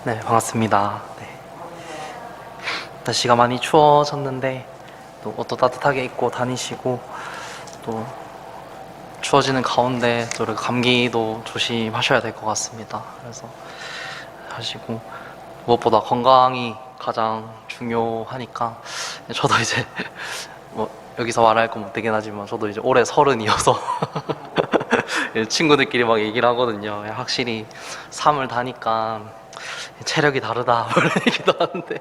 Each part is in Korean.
네, 반갑습니다. 네. 날씨가 많이 추워졌는데 또 옷도 따뜻하게 입고 다니시고 또 추워지는 가운데 또 이렇게 감기도 조심하셔야 될 것 같습니다. 그래서 하시고 무엇보다 건강이 가장 중요하니까 저도 이제 뭐 여기서 말할 건 못 되긴 하지만 저도 이제 올해 30이어서 친구들끼리 막 얘기를 하거든요. 확실히 삶을 다니까 체력이 다르다 이런 얘기도 하는데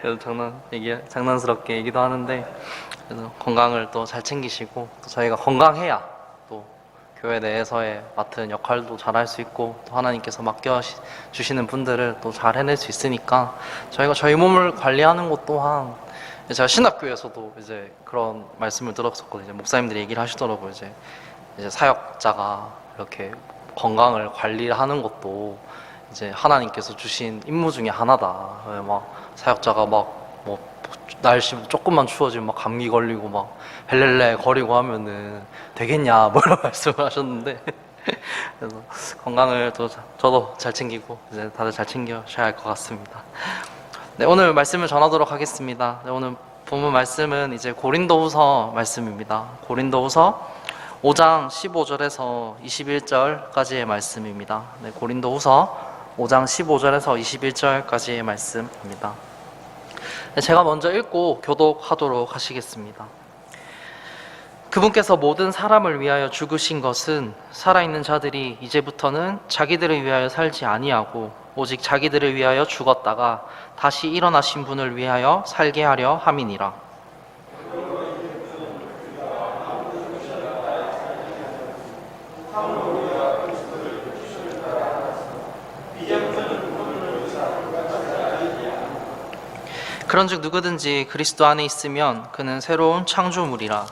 그래서 장난스럽게 얘기도 하는데 그래서 건강을 또 잘 챙기시고 또 저희가 건강해야 또 교회 내에서의 맡은 역할도 잘 할 수 있고 또 하나님께서 맡겨주시는 분들을 또 잘 해낼 수 있으니까 저희가 저희 몸을 관리하는 것 또한 제가 신학교에서도 이제 그런 말씀을 들었었거든요. 목사님들이 얘기를 하시더라고요. 이제 사역자가 이렇게 건강을 관리하는 것도 이제 하나님께서 주신 임무 중에 하나다. 막 사역자가 뭐 날씨 조금만 추워지면 막 감기 걸리고 막 헬렐레 거리고 하면은 되겠냐 뭐 이런 말씀을 하셨는데 그래서 건강을 또 저도 잘 챙기고 이제 다들 잘 챙겨셔야 할 것 같습니다. 네, 오늘 말씀을 전하도록 하겠습니다. 네, 오늘 본문 말씀은 이제 고린도후서 말씀입니다. 고린도후서 5장 15절에서 21절까지의 말씀입니다. 네, 고린도후서 5장 15절에서 21절까지의 말씀입니다. 네, 제가 먼저 읽고 교독하도록 하시겠습니다. 그분께서 모든 사람을 위하여 죽으신 것은 살아있는 자들이 이제부터는 자기들을 위하여 살지 아니하고 오직 자기들을 위하여 죽었다가 다시 일어나신 분을 위하여 살게 하려 함이니라. 그런즉 누구든지 그리스도 안에 있으면 그는 새로운 창조물이라.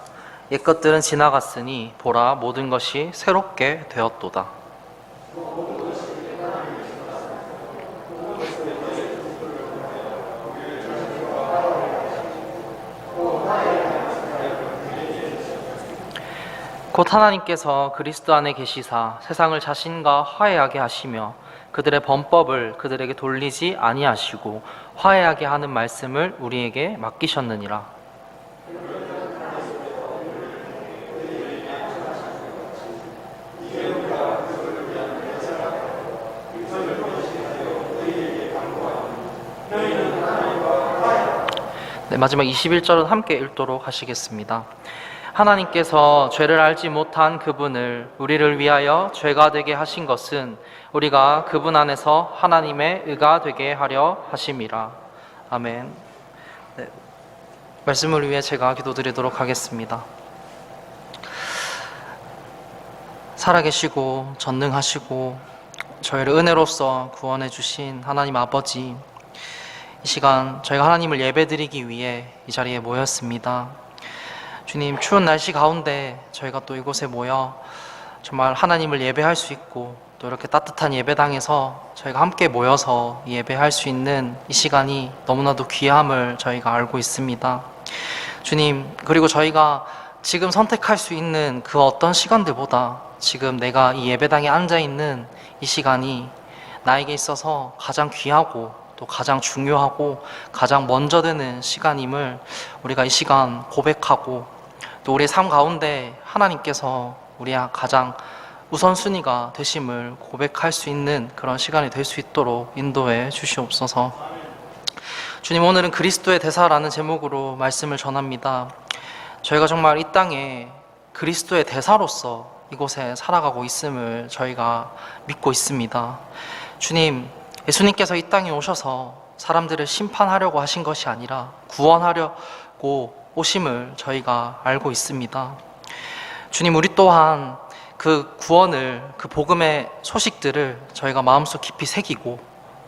옛것들은 지나갔으니 보라 모든 것이 새롭게 되었도다. 곧 하나님께서 그리스도 안에 계시사 세상을 자신과 화해하게 하시며 그들의 범법을 그들에게 돌리지 아니하시고 화해하게 하는 말씀을 우리에게 맡기셨느니라. 네, 마지막 21절은 함께 읽도록 하시겠습니다. 하나님께서 죄를 알지 못한 그분을 우리를 위하여 죄가 되게 하신 것은 우리가 그분 안에서 하나님의 의가 되게 하려 하심이라. 아멘. 네, 말씀을 위해 제가 기도드리도록 하겠습니다. 살아계시고 전능하시고 저희를 은혜로서 구원해 주신 하나님 아버지, 이 시간 저희가 하나님을 예배드리기 위해 이 자리에 모였습니다. 주님, 추운 날씨 가운데 저희가 또 이곳에 모여 정말 하나님을 예배할 수 있고 또 이렇게 따뜻한 예배당에서 저희가 함께 모여서 예배할 수 있는 이 시간이 너무나도 귀함을 저희가 알고 있습니다. 주님, 그리고 저희가 지금 선택할 수 있는 그 어떤 시간들보다 지금 내가 이 예배당에 앉아있는 이 시간이 나에게 있어서 가장 귀하고 또 가장 중요하고 가장 먼저 되는 시간임을 우리가 이 시간 고백하고 또 우리의 삶 가운데 하나님께서 우리의 가장 우선순위가 되심을 고백할 수 있는 그런 시간이 될 수 있도록 인도해 주시옵소서. 주님, 오늘은 그리스도의 대사라는 제목으로 말씀을 전합니다. 저희가 정말 이 땅에 그리스도의 대사로서 이곳에 살아가고 있음을 저희가 믿고 있습니다. 주님, 예수님께서 이 땅에 오셔서 사람들을 심판하려고 하신 것이 아니라 구원하려고 오심을 저희가 알고 있습니다. 주님, 우리 또한 그 구원을, 그 복음의 소식들을 저희가 마음속 깊이 새기고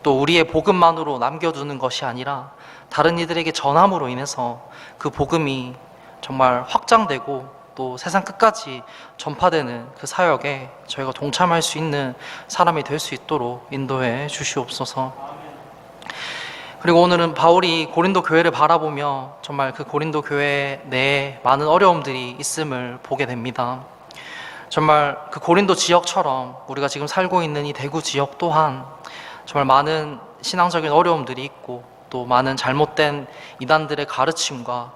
또 우리의 복음만으로 남겨두는 것이 아니라 다른 이들에게 전함으로 인해서 그 복음이 정말 확장되고 또 세상 끝까지 전파되는 그 사역에 저희가 동참할 수 있는 사람이 될 수 있도록 인도해 주시옵소서. 그리고 오늘은 바울이 고린도 교회를 바라보며 정말 그 고린도 교회 내에 많은 어려움들이 있음을 보게 됩니다. 정말 그 고린도 지역처럼 우리가 지금 살고 있는 이 대구 지역 또한 정말 많은 신앙적인 어려움들이 있고 또 많은 잘못된 이단들의 가르침과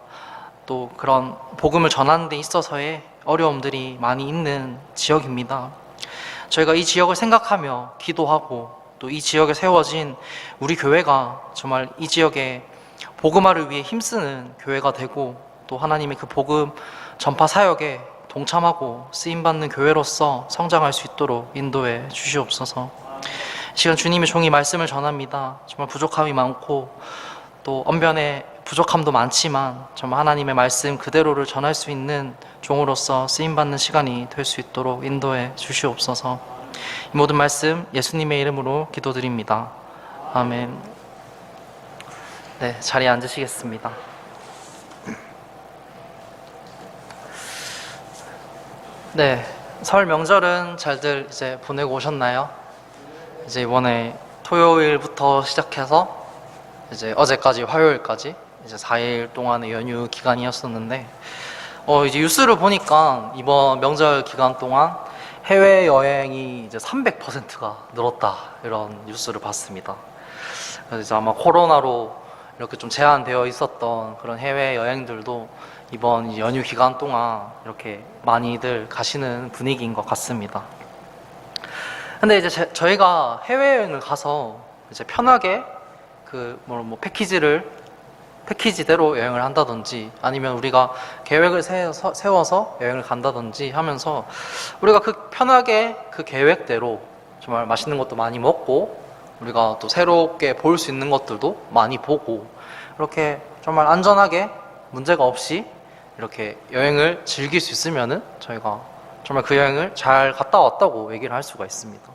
또 그런 복음을 전하는 데 있어서의 어려움들이 많이 있는 지역입니다. 저희가 이 지역을 생각하며 기도하고 또 이 지역에 세워진 우리 교회가 정말 이 지역에 복음화를 위해 힘쓰는 교회가 되고 또 하나님의 그 복음 전파 사역에 동참하고 쓰임받는 교회로서 성장할 수 있도록 인도해 주시옵소서. 이 시간 주님의 종이 말씀을 전합니다. 정말 부족함이 많고 또 언변에 부족함도 많지만 정말 하나님의 말씀 그대로를 전할 수 있는 종으로서 쓰임받는 시간이 될 수 있도록 인도해 주시옵소서. 이 모든 말씀 예수님의 이름으로 기도드립니다. 아멘. 네, 자리에 앉으시겠습니다. 네, 설 명절은 잘들 이제 보내고 오셨나요? 이제 이번에 토요일부터 시작해서 이제 어제까지 화요일까지 이제 4일 동안의 연휴 기간이었었는데 이제 뉴스를 보니까 이번 명절 기간 동안 해외 여행이 이제 300%가 늘었다 이런 뉴스를 봤습니다. 그래서 이제 아마 코로나로 이렇게 좀 제한되어 있었던 그런 해외 여행들도 이번 연휴 기간 동안 이렇게 많이들 가시는 분위기인 것 같습니다. 근데 이제 저희가 해외여행을 가서 이제 편하게 패키지대로 여행을 한다든지 아니면 우리가 계획을 세워서 여행을 간다든지 하면서 우리가 편하게 그 계획대로 정말 맛있는 것도 많이 먹고 우리가 또 새롭게 볼 수 있는 것들도 많이 보고 이렇게 정말 안전하게 문제가 없이 이렇게 여행을 즐길 수 있으면은 저희가 정말 그 여행을 잘 갔다 왔다고 얘기를 할 수가 있습니다.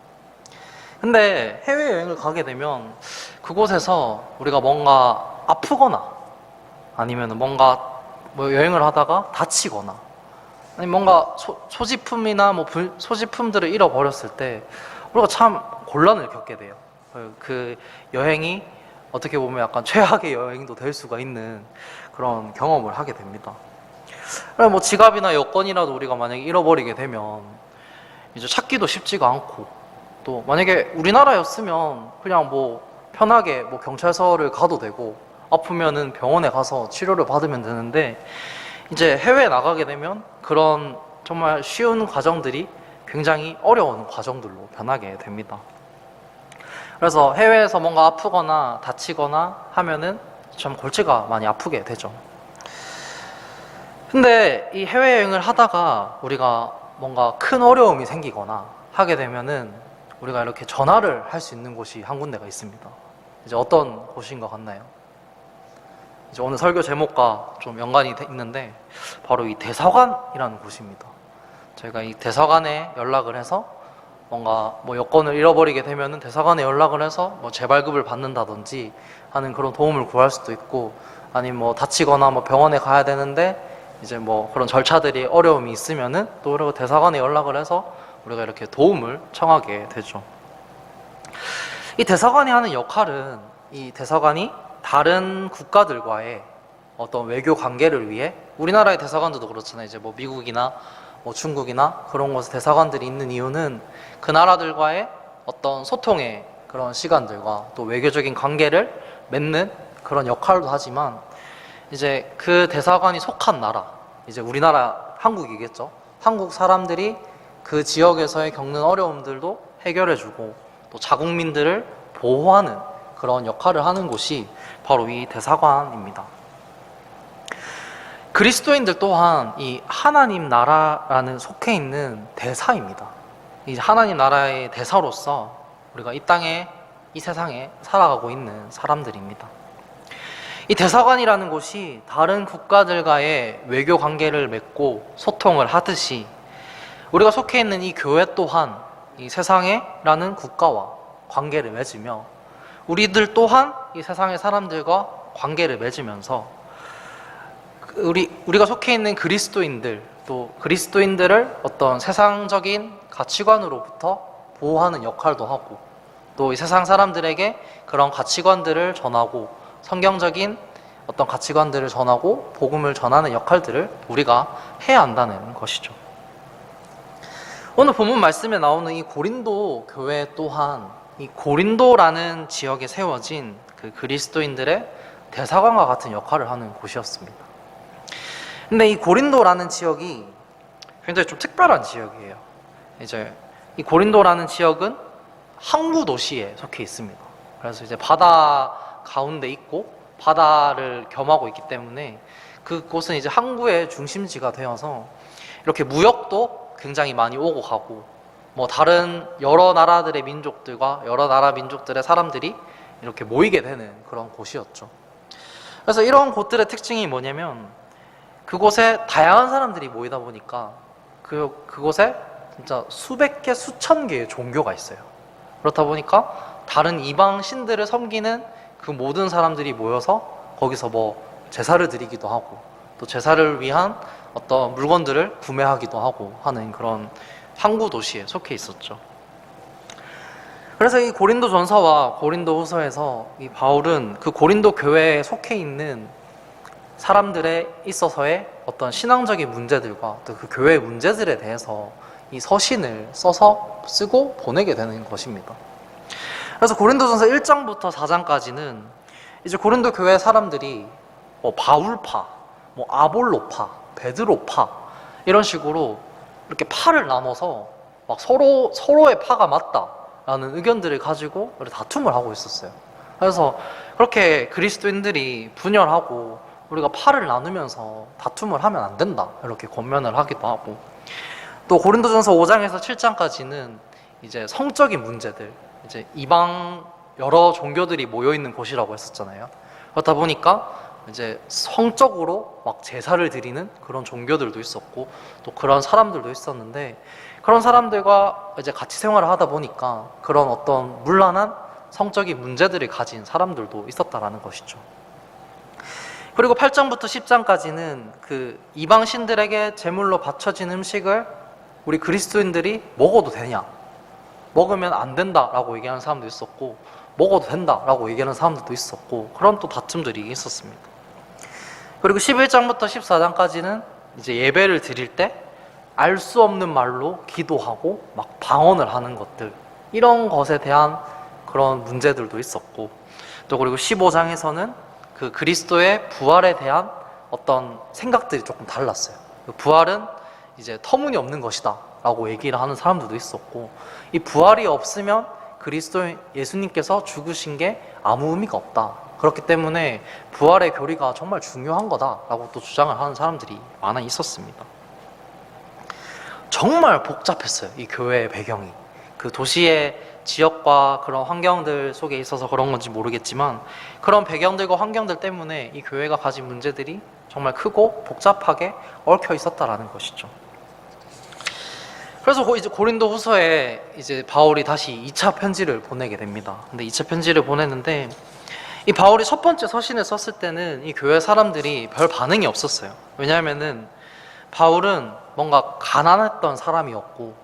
근데 해외여행을 가게 되면 그곳에서 우리가 뭔가 아프거나 아니면 뭔가 여행을 하다가 다치거나 아니면 뭔가 소지품이나 소지품들을 잃어버렸을 때 우리가 참 곤란을 겪게 돼요. 그 여행이 어떻게 보면 약간 최악의 여행도 될 수가 있는 그런 경험을 하게 됩니다. 뭐 지갑이나 여권이라도 우리가 만약에 잃어버리게 되면 이제 찾기도 쉽지가 않고 또 만약에 우리나라였으면 그냥 편하게 경찰서를 가도 되고 아프면은 병원에 가서 치료를 받으면 되는데 이제 해외에 나가게 되면 그런 정말 쉬운 과정들이 굉장히 어려운 과정들로 변하게 됩니다. 그래서 해외에서 뭔가 아프거나 다치거나 하면은 좀 골치가 많이 아프게 되죠. 근데 이 해외여행을 하다가 우리가 뭔가 큰 어려움이 생기거나 하게 되면은 우리가 이렇게 전화를 할 수 있는 곳이 한 군데가 있습니다. 이제 어떤 곳인 것 같나요? 이제 오늘 설교 제목과 좀 연관이 있는데 바로 이 대사관이라는 곳입니다. 저희가 이 대사관에 연락을 해서 뭔가 여권을 잃어버리게 되면은 대사관에 연락을 해서 재발급을 받는다든지 하는 그런 도움을 구할 수도 있고 아니면 다치거나 병원에 가야 되는데 이제 그런 절차들이 어려움이 있으면은 또 그리고 대사관에 연락을 해서 우리가 이렇게 도움을 청하게 되죠. 이 대사관이 하는 역할은 이 대사관이 다른 국가들과의 어떤 외교 관계를 위해 우리나라의 대사관들도 그렇잖아요. 이제 미국이나 중국이나 그런 곳에 대사관들이 있는 이유는 그 나라들과의 어떤 소통의 그런 시간들과 또 외교적인 관계를 맺는 그런 역할도 하지만 이제 그 대사관이 속한 나라, 이제 우리나라 한국이겠죠. 한국 사람들이 그 지역에서의 겪는 어려움들도 해결해주고 또 자국민들을 보호하는 그런 역할을 하는 곳이 바로 이 대사관입니다. 그리스도인들 또한 이 하나님 나라라는 속해 있는 대사입니다. 이 하나님 나라의 대사로서 우리가 이 땅에, 이 세상에 살아가고 있는 사람들입니다. 이 대사관이라는 곳이 다른 국가들과의 외교 관계를 맺고 소통을 하듯이 우리가 속해 있는 이 교회 또한 이 세상에라는 국가와 관계를 맺으며 우리들 또한 이 세상의 사람들과 관계를 맺으면서 우리가 속해 있는 그리스도인들 또 그리스도인들을 어떤 세상적인 가치관으로부터 보호하는 역할도 하고 또 이 세상 사람들에게 그런 가치관들을 전하고 성경적인 어떤 가치관들을 전하고 복음을 전하는 역할들을 우리가 해야 한다는 것이죠. 오늘 본문 말씀에 나오는 이 고린도 교회 또한 이 고린도라는 지역에 세워진 그 그리스도인들의 대사관과 같은 역할을 하는 곳이었습니다. 근데 이 고린도라는 지역이 굉장히 좀 특별한 지역이에요. 이제 이 고린도라는 지역은 항구 도시에 속해 있습니다. 그래서 이제 바다 가운데 있고 바다를 겸하고 있기 때문에 그곳은 이제 항구의 중심지가 되어서 이렇게 무역도 굉장히 많이 오고 가고, 뭐 다른 여러 나라들의 민족들과 여러 나라 민족들의 사람들이 이렇게 모이게 되는 그런 곳이었죠. 그래서 이런 곳들의 특징이 뭐냐면 그곳에 다양한 사람들이 모이다 보니까 그곳에 진짜 수백 개, 수천 개의 종교가 있어요. 그렇다 보니까 다른 이방 신들을 섬기는 그 모든 사람들이 모여서 거기서 뭐 제사를 드리기도 하고, 또 제사를 위한 어떤 물건들을 구매하기도 하고 하는 그런 항구 도시에 속해 있었죠. 그래서 이 고린도 전서와 고린도 후서에서 이 바울은 그 고린도 교회에 속해 있는 사람들에 있어서의 어떤 신앙적인 문제들과 또 그 교회의 문제들에 대해서 이 서신을 써서 쓰고 보내게 되는 것입니다. 그래서 고린도전서 1장부터 4장까지는 이제 고린도 교회 사람들이 뭐 바울파, 뭐 아볼로파, 베드로파 이런 식으로 이렇게 파를 나눠서 막 서로의 파가 맞다라는 의견들을 가지고 다툼을 하고 있었어요. 그래서 그렇게 그리스도인들이 분열하고 우리가 파를 나누면서 다툼을 하면 안 된다 이렇게 권면을 하기도 하고, 또 고린도전서 5장에서 7장까지는 이제 성적인 문제들, 이제 이방 여러 종교들이 모여 있는 곳이라고 했었잖아요. 그렇다 보니까 이제 성적으로 막 제사를 드리는 그런 종교들도 있었고, 또 그런 사람들도 있었는데, 그런 사람들과 이제 같이 생활을 하다 보니까 그런 어떤 문란한 성적인 문제들을 가진 사람들도 있었다라는 것이죠. 그리고 8장부터 10장까지는 그 이방 신들에게 제물로 바쳐진 음식을 우리 그리스도인들이 먹어도 되냐, 먹으면 안 된다라고 얘기하는 사람도 있었고, 먹어도 된다라고 얘기하는 사람들도 있었고, 그런 또 다툼들이 있었습니다. 그리고 11장부터 14장까지는 이제 예배를 드릴 때 알 수 없는 말로 기도하고 막 방언을 하는 것들, 이런 것에 대한 그런 문제들도 있었고, 또 그리고 15장에서는 그 그리스도의 부활에 대한 어떤 생각들이 조금 달랐어요. 부활은 이제 터무니없는 것이다 라고 얘기를 하는 사람들도 있었고, 이 부활이 없으면 그리스도 예수님께서 죽으신 게 아무 의미가 없다, 그렇기 때문에 부활의 교리가 정말 중요한 거다라고 또 주장을 하는 사람들이 많아 있었습니다. 정말 복잡했어요, 이 교회의 배경이. 그 도시의 지역과 그런 환경들 속에 있어서 그런 건지 모르겠지만, 그런 배경들과 환경들 때문에 이 교회가 가진 문제들이 정말 크고 복잡하게 얽혀 있었다라는 것이죠. 그래서 이제 고린도 후서에 이제 바울이 다시 2차 편지를 보내게 됩니다. 근데 2차 편지를 보냈는데, 이 바울이 첫 번째 서신을 썼을 때는 이 교회 사람들이 별 반응이 없었어요. 왜냐하면은 바울은 뭔가 가난했던 사람이었고,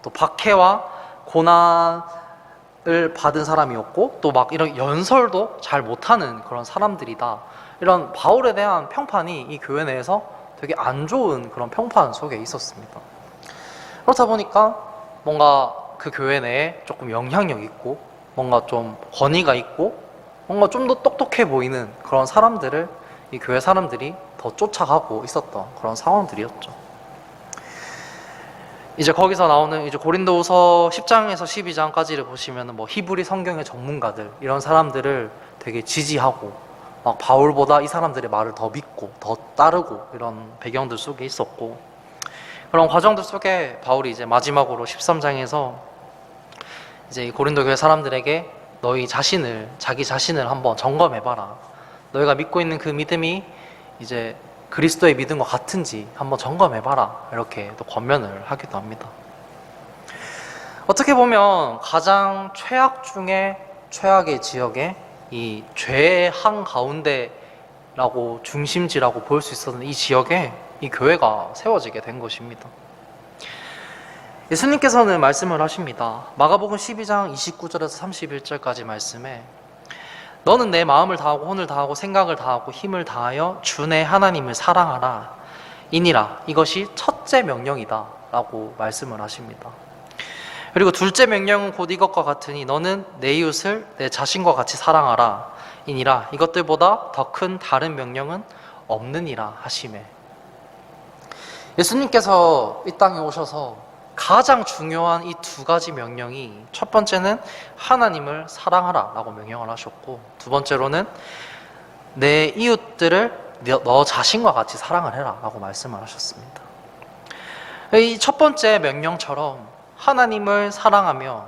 또 박해와 고난을 받은 사람이었고, 또 막 이런 연설도 잘 못하는 그런 사람들이다, 이런 바울에 대한 평판이 이 교회 내에서 되게 안 좋은 그런 평판 속에 있었습니다. 그렇다 보니까 뭔가 그 교회 내에 조금 영향력 있고 뭔가 좀 권위가 있고 뭔가 좀 더 똑똑해 보이는 그런 사람들을 이 교회 사람들이 더 쫓아가고 있었던 그런 상황들이었죠. 이제 거기서 나오는 이제 고린도후서 10장에서 12장까지를 보시면 뭐 히브리 성경의 전문가들, 이런 사람들을 되게 지지하고 막 바울보다 이 사람들의 말을 더 믿고 더 따르고 이런 배경들 속에 있었고, 그런 과정들 속에 바울이 이제 마지막으로 13장에서 이제 고린도 교회 사람들에게 자기 자신을 한번 점검해봐라, 너희가 믿고 있는 그 믿음이 이제 그리스도의 믿음과 같은지 한번 점검해봐라, 이렇게 또 권면을 하기도 합니다. 어떻게 보면 가장 최악 중에 최악의 지역에 이 죄의 한가운데라고 중심지라고 볼 수 있었던 이 지역에 이 교회가 세워지게 된 것입니다. 예수님께서는 말씀을 하십니다. 마가복음 12장 29절에서 31절까지 말씀에, 너는 내 마음을 다하고 혼을 다하고 생각을 다하고 힘을 다하여 주 내 하나님을 사랑하라 이니라, 이것이 첫째 명령이다 라고 말씀을 하십니다. 그리고 둘째 명령은 곧 이것과 같으니 너는 내 이웃을 내 자신과 같이 사랑하라 이니라. 이것들보다 더 큰 다른 명령은 없느니라 하시매. 예수님께서 이 땅에 오셔서 가장 중요한 이 두 가지 명령이, 첫 번째는 하나님을 사랑하라 라고 명령을 하셨고, 두 번째로는 내 이웃들을 너 자신과 같이 사랑을 해라 라고 말씀을 하셨습니다. 이 첫 번째 명령처럼 하나님을 사랑하며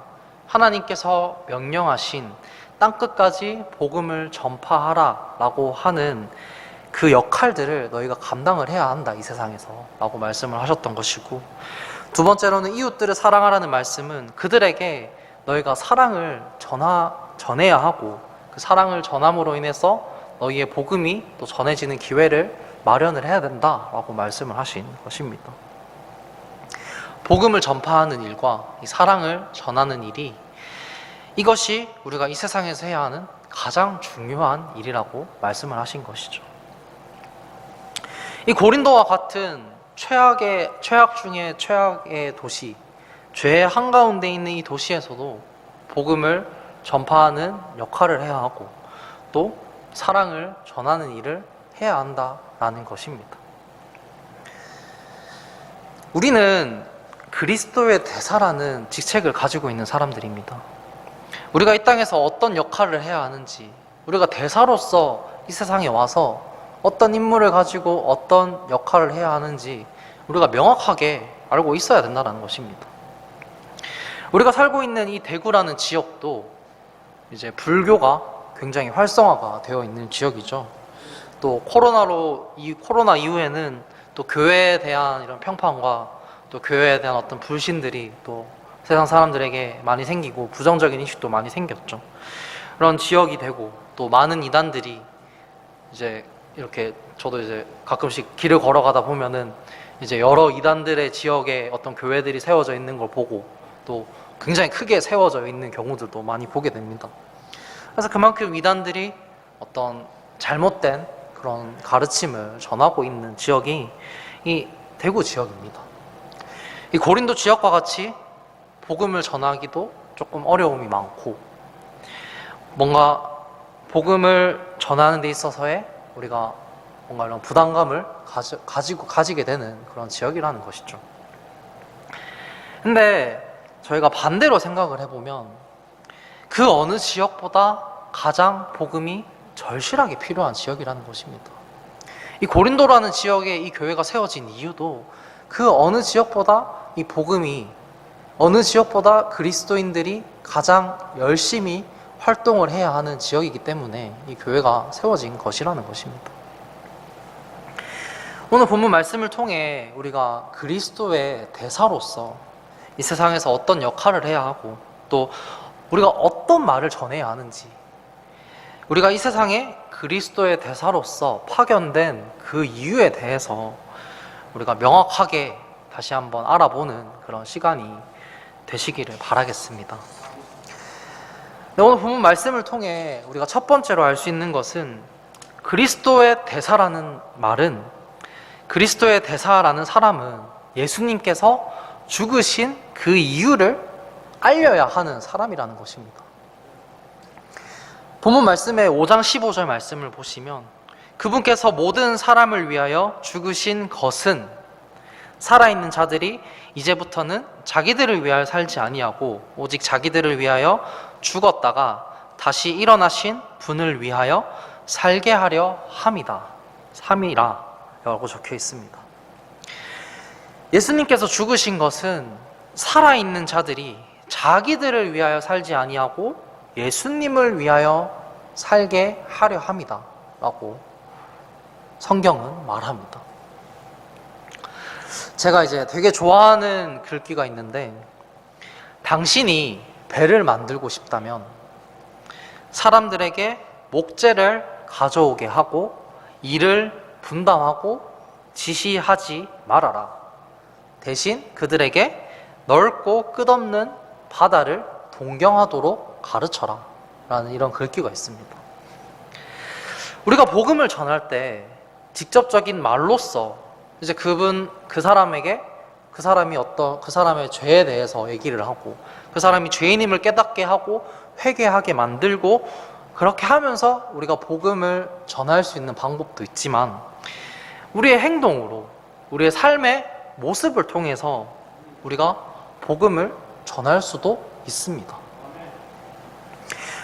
하나님께서 명령하신 땅끝까지 복음을 전파하라 라고 하는 그 역할들을 너희가 감당을 해야 한다 이 세상에서 라고 말씀을 하셨던 것이고, 두 번째로는 이웃들을 사랑하라는 말씀은 그들에게 너희가 사랑을 전해야 하고, 그 사랑을 전함으로 인해서 너희의 복음이 또 전해지는 기회를 마련을 해야 된다라고 말씀을 하신 것입니다. 복음을 전파하는 일과 이 사랑을 전하는 일이, 이것이 우리가 이 세상에서 해야 하는 가장 중요한 일이라고 말씀을 하신 것이죠. 이 고린도와 같은 최악 중에 최악의 도시, 죄의 한가운데 있는 이 도시에서도 복음을 전파하는 역할을 해야 하고 또 사랑을 전하는 일을 해야 한다라는 것입니다. 우리는 그리스도의 대사라는 직책을 가지고 있는 사람들입니다. 우리가 이 땅에서 어떤 역할을 해야 하는지, 우리가 대사로서 이 세상에 와서 어떤 임무를 가지고 어떤 역할을 해야 하는지 우리가 명확하게 알고 있어야 된다는 것입니다. 우리가 살고 있는 이 대구라는 지역도 이제 불교가 굉장히 활성화가 되어 있는 지역이죠. 또 코로나 이후에는 또 교회에 대한 이런 평판과 또 교회에 대한 어떤 불신들이 또 세상 사람들에게 많이 생기고 부정적인 인식도 많이 생겼죠. 그런 지역이 되고, 또 많은 이단들이 이제 이렇게, 저도 이제 가끔씩 길을 걸어가다 보면은 이제 여러 이단들의 지역에 어떤 교회들이 세워져 있는 걸 보고 또 굉장히 크게 세워져 있는 경우들도 많이 보게 됩니다. 그래서 그만큼 이단들이 어떤 잘못된 그런 가르침을 전하고 있는 지역이 이 대구 지역입니다. 이 고린도 지역과 같이 복음을 전하기도 조금 어려움이 많고, 뭔가 복음을 전하는 데 있어서의 우리가 뭔가 이런 부담감을 가지게 되는 그런 지역이라는 것이죠. 근데 저희가 반대로 생각을 해보면 그 어느 지역보다 가장 복음이 절실하게 필요한 지역이라는 것입니다. 이 고린도라는 지역에 이 교회가 세워진 이유도 그 어느 지역보다 이 복음이, 어느 지역보다 그리스도인들이 가장 열심히 활동을 해야 하는 지역이기 때문에 이 교회가 세워진 것이라는 것입니다. 오늘 본문 말씀을 통해 우리가 그리스도의 대사로서 이 세상에서 어떤 역할을 해야 하고 또 우리가 어떤 말을 전해야 하는지, 우리가 이 세상에 그리스도의 대사로서 파견된 그 이유에 대해서 우리가 명확하게 다시 한번 알아보는 그런 시간이 되시기를 바라겠습니다. 오늘 본문 말씀을 통해 우리가 첫 번째로 알 수 있는 것은, 그리스도의 대사라는 말은, 그리스도의 대사라는 사람은 예수님께서 죽으신 그 이유를 알려야 하는 사람이라는 것입니다. 본문 말씀의 5장 15절 말씀을 보시면, 그분께서 모든 사람을 위하여 죽으신 것은 살아있는 자들이 이제부터는 자기들을 위하여 살지 아니하고 오직 자기들을 위하여 죽었다가 다시 일어나신 분을 위하여 살게 하려 함이다. 3이라 라고 적혀 있습니다. 예수님께서 죽으신 것은 살아있는 자들이 자기들을 위하여 살지 아니하고 예수님을 위하여 살게 하려 함이다 라고 성경은 말합니다. 제가 이제 되게 좋아하는 글귀가 있는데, 당신이 배를 만들고 싶다면 사람들에게 목재를 가져오게 하고 일을 분담하고 지시하지 말아라. 대신 그들에게 넓고 끝없는 바다를 동경하도록 가르쳐라 라는 이런 글귀가 있습니다. 우리가 복음을 전할 때 직접적인 말로써 이제 그 사람의 죄에 대해서 얘기를 하고, 그 사람이 죄인임을 깨닫게 하고 회개하게 만들고, 그렇게 하면서 우리가 복음을 전할 수 있는 방법도 있지만, 우리의 행동으로, 우리의 삶의 모습을 통해서 우리가 복음을 전할 수도 있습니다.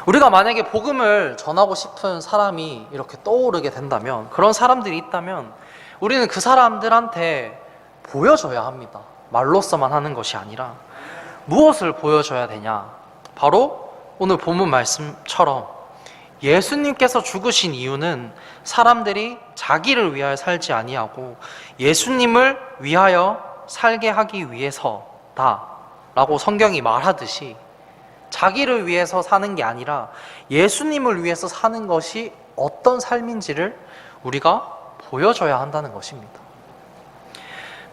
우리가 만약에 복음을 전하고 싶은 사람이 이렇게 떠오르게 된다면, 그런 사람들이 있다면 우리는 그 사람들한테 보여줘야 합니다. 말로서만 하는 것이 아니라 무엇을 보여줘야 되냐? 바로 오늘 본문 말씀처럼 예수님께서 죽으신 이유는 사람들이 자기를 위하여 살지 아니하고 예수님을 위하여 살게 하기 위해서다 라고 성경이 말하듯이, 자기를 위해서 사는 게 아니라 예수님을 위해서 사는 것이 어떤 삶인지를 우리가 보여줘야 한다는 것입니다.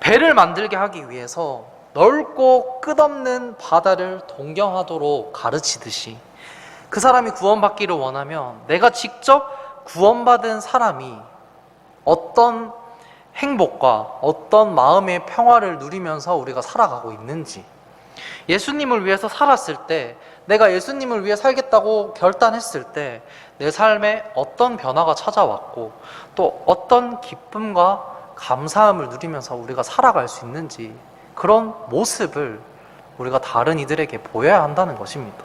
배를 만들게 하기 위해서 넓고 끝없는 바다를 동경하도록 가르치듯이, 그 사람이 구원받기를 원하면 내가 직접 구원받은 사람이 어떤 행복과 어떤 마음의 평화를 누리면서 우리가 살아가고 있는지, 예수님을 위해서 살았을 때, 내가 예수님을 위해 살겠다고 결단했을 때 내 삶에 어떤 변화가 찾아왔고 또 어떤 기쁨과 감사함을 누리면서 우리가 살아갈 수 있는지, 그런 모습을 우리가 다른 이들에게 보여야 한다는 것입니다.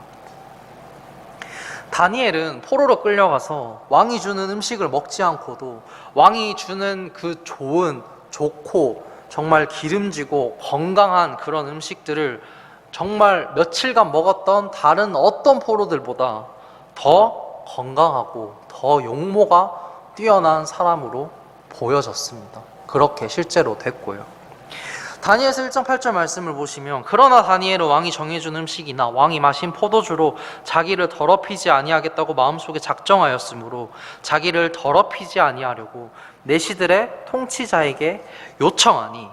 다니엘은 포로로 끌려가서 왕이 주는 음식을 먹지 않고도 왕이 주는 그 좋고 정말 기름지고 건강한 그런 음식들을 정말 며칠간 먹었던 다른 어떤 포로들보다 더 건강하고 더 용모가 뛰어난 사람으로 보여졌습니다. 그렇게 실제로 됐고요. 다니엘서 1장 8절 말씀을 보시면, 그러나 다니엘은 왕이 정해준 음식이나 왕이 마신 포도주로 자기를 더럽히지 아니하겠다고 마음속에 작정하였으므로 자기를 더럽히지 아니하려고 내시들의 통치자에게 요청하니,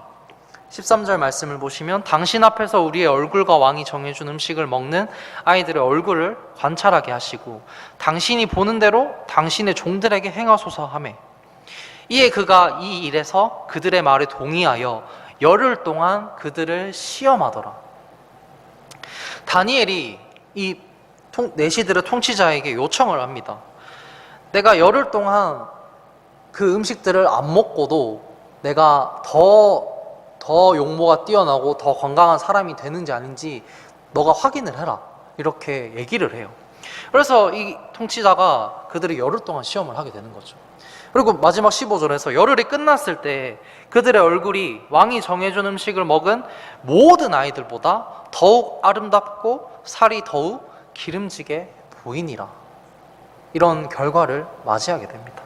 13절 말씀을 보시면, 당신 앞에서 우리의 얼굴과 왕이 정해준 음식을 먹는 아이들의 얼굴을 관찰하게 하시고 당신이 보는 대로 당신의 종들에게 행하소서 하매, 이에 그가 이 일에서 그들의 말에 동의하여 열흘 동안 그들을 시험하더라. 다니엘이 이 내시들의 통치자에게 요청을 합니다. 내가 열흘 동안 그 음식들을 안 먹고도 내가 더 용모가 뛰어나고 더 건강한 사람이 되는지 아닌지 너가 확인을 해라, 이렇게 얘기를 해요. 그래서 이 통치자가 그들이 열흘 동안 시험을 하게 되는 거죠. 그리고 마지막 15절에서 열흘이 끝났을 때 그들의 얼굴이 왕이 정해준 음식을 먹은 모든 아이들보다 더욱 아름답고 살이 더욱 기름지게 보이니라, 이런 결과를 맞이하게 됩니다.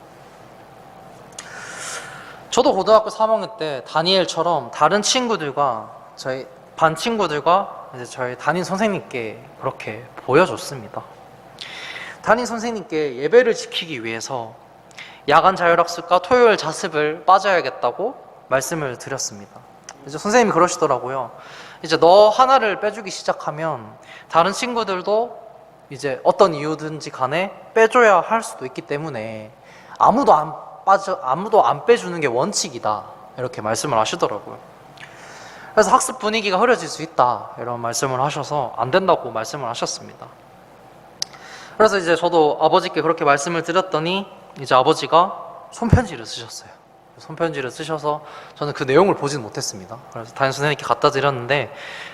저도 고등학교 3학년 때 다니엘처럼 다른 친구들과, 저희 반 친구들과 이제 저희 담임 선생님께 그렇게 보여줬습니다. 담임 선생님께 예배를 지키기 위해서 야간 자율학습과 토요일 자습을 빠져야겠다고 말씀을 드렸습니다. 이제 선생님이 그러시더라고요. 이제 너 하나를 빼주기 시작하면 다른 친구들도 이제 어떤 이유든지 간에 빼줘야 할 수도 있기 때문에 아무도 안 빼주는 게 원칙이다, 이렇게 말씀을 하시더라고요. 그래서 학습 분위기가 흐려질 수 있다, 이런 말씀을 하셔서 안 된다고 말씀을 하셨습니다. 그래서 이제 저도 아버지께 그렇게 말씀을 드렸더니 이제 아버지가 손편지를 쓰셨어요. 손편지를 쓰셔서 저는 그 내용을 보진 못했습니다. 그래서 담임 선생님께 갖다 드렸는데,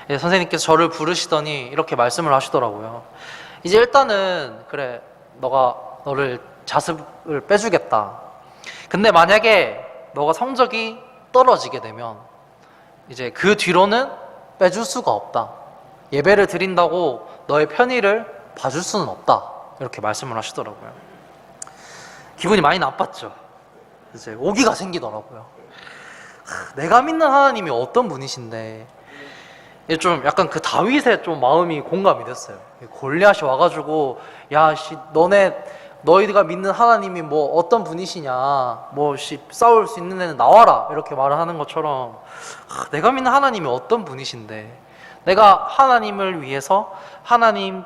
선생님께서 저를 부르시더니 이렇게 말씀을 하시더라고요. 이제 일단은 그래, 너를 자습을 빼주겠다. 근데 만약에 너가 성적이 떨어지게 되면 이제 그 뒤로는 빼줄 수가 없다. 예배를 드린다고 너의 편의를 봐줄 수는 없다, 이렇게 말씀을 하시더라고요. 기분이 많이 나빴죠. 이제 오기가 생기더라고요. 내가 믿는 하나님이 어떤 분이신데, 좀 약간 그 다윗의 좀 마음이 공감이 됐어요. 골리앗이 와가지고 너희가 믿는 하나님이 뭐 어떤 분이시냐, 싸울 수 있는 애는 나와라, 이렇게 말을 하는 것처럼 내가 믿는 하나님이 어떤 분이신데, 내가 하나님을 위해서 하나님을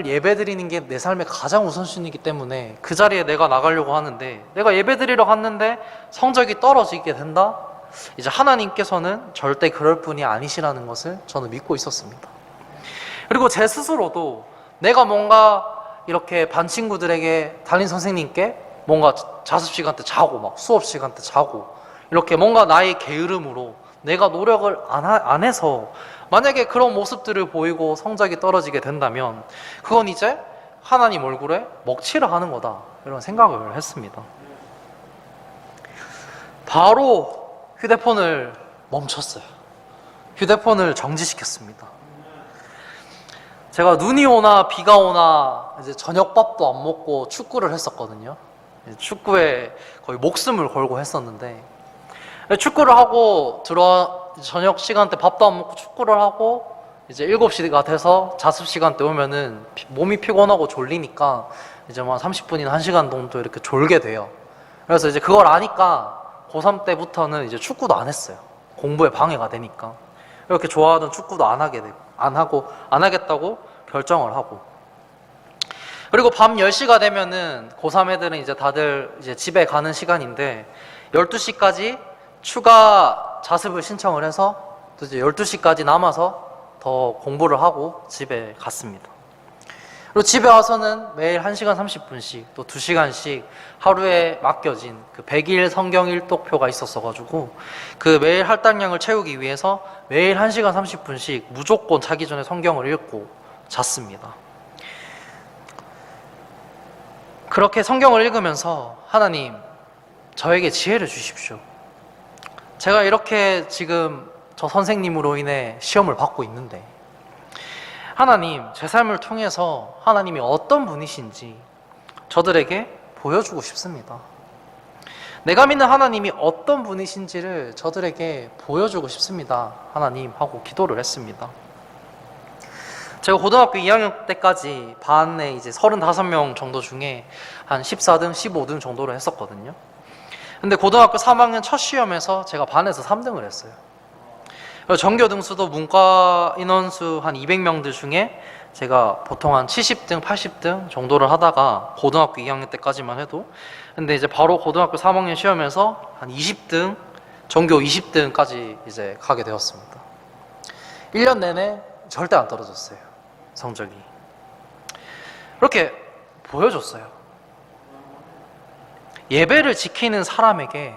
예배드리는 게 내 삶의 가장 우선순위이기 때문에 그 자리에 내가 나가려고 하는데, 내가 예배드리러 갔는데 성적이 떨어지게 된다? 이제 하나님께서는 절대 그럴 분이 아니시라는 것을 저는 믿고 있었습니다. 그리고 제 스스로도 내가 뭔가 이렇게 반 친구들에게 담임 선생님께 뭔가 자습 시간 때 자고 막 수업 시간 때 자고 이렇게 뭔가 나의 게으름으로 내가 노력을 안 해서 만약에 그런 모습들을 보이고 성적이 떨어지게 된다면 그건 이제 하나님 얼굴에 먹칠을 하는 거다, 이런 생각을 했습니다. 바로 휴대폰을 멈췄어요. 휴대폰을 정지시켰습니다. 제가 눈이 오나 비가 오나 이제 저녁밥도 안 먹고 축구를 했었거든요. 축구에 거의 목숨을 걸고 했었는데, 축구를 하고 저녁 시간 때 밥도 안 먹고 축구를 하고 이제 7시가 돼서 자습 시간 때 오면은 몸이 피곤하고 졸리니까 이제 뭐 30분이나 1시간 정도 이렇게 졸게 돼요. 그래서 이제 그걸 아니까 고3 때부터는 이제 축구도 안 했어요. 공부에 방해가 되니까. 이렇게 좋아하던 축구도 안 하겠다고 결정을 하고. 그리고 밤 10시가 되면은 고3 애들은 이제 다들 이제 집에 가는 시간인데 12시까지 추가 자습을 신청을 해서 또 이제 12시까지 남아서 더 공부를 하고 집에 갔습니다. 그리고 집에 와서는 매일 1시간 30분씩 또 2시간씩 하루에 맡겨진 그 100일 성경 일독표가 있었어가지고 그 매일 할당량을 채우기 위해서 매일 1시간 30분씩 무조건 자기 전에 성경을 읽고 잤습니다. 그렇게 성경을 읽으면서 하나님, 저에게 지혜를 주십시오. 제가 이렇게 지금 저 선생님으로 인해 시험을 받고 있는데 하나님, 제 삶을 통해서 하나님이 어떤 분이신지 저들에게 보여주고 싶습니다. 내가 믿는 하나님이 어떤 분이신지를 저들에게 보여주고 싶습니다. 하나님, 하고 기도를 했습니다. 제가 고등학교 2학년 때까지 반에 이제 35명 정도 중에 한 14등, 15등 정도로 했었거든요. 근데 고등학교 3학년 첫 시험에서 제가 반에서 3등을 했어요. 전교 등수도 문과 인원수 한 200명들 중에 제가 보통 한 70등, 80등 정도를 하다가 고등학교 2학년 때까지만 해도, 근데 이제 바로 고등학교 3학년 시험에서 한 20등, 전교 20등까지 이제 가게 되었습니다. 1년 내내 절대 안 떨어졌어요, 성적이. 그렇게 보여줬어요. 예배를 지키는 사람에게,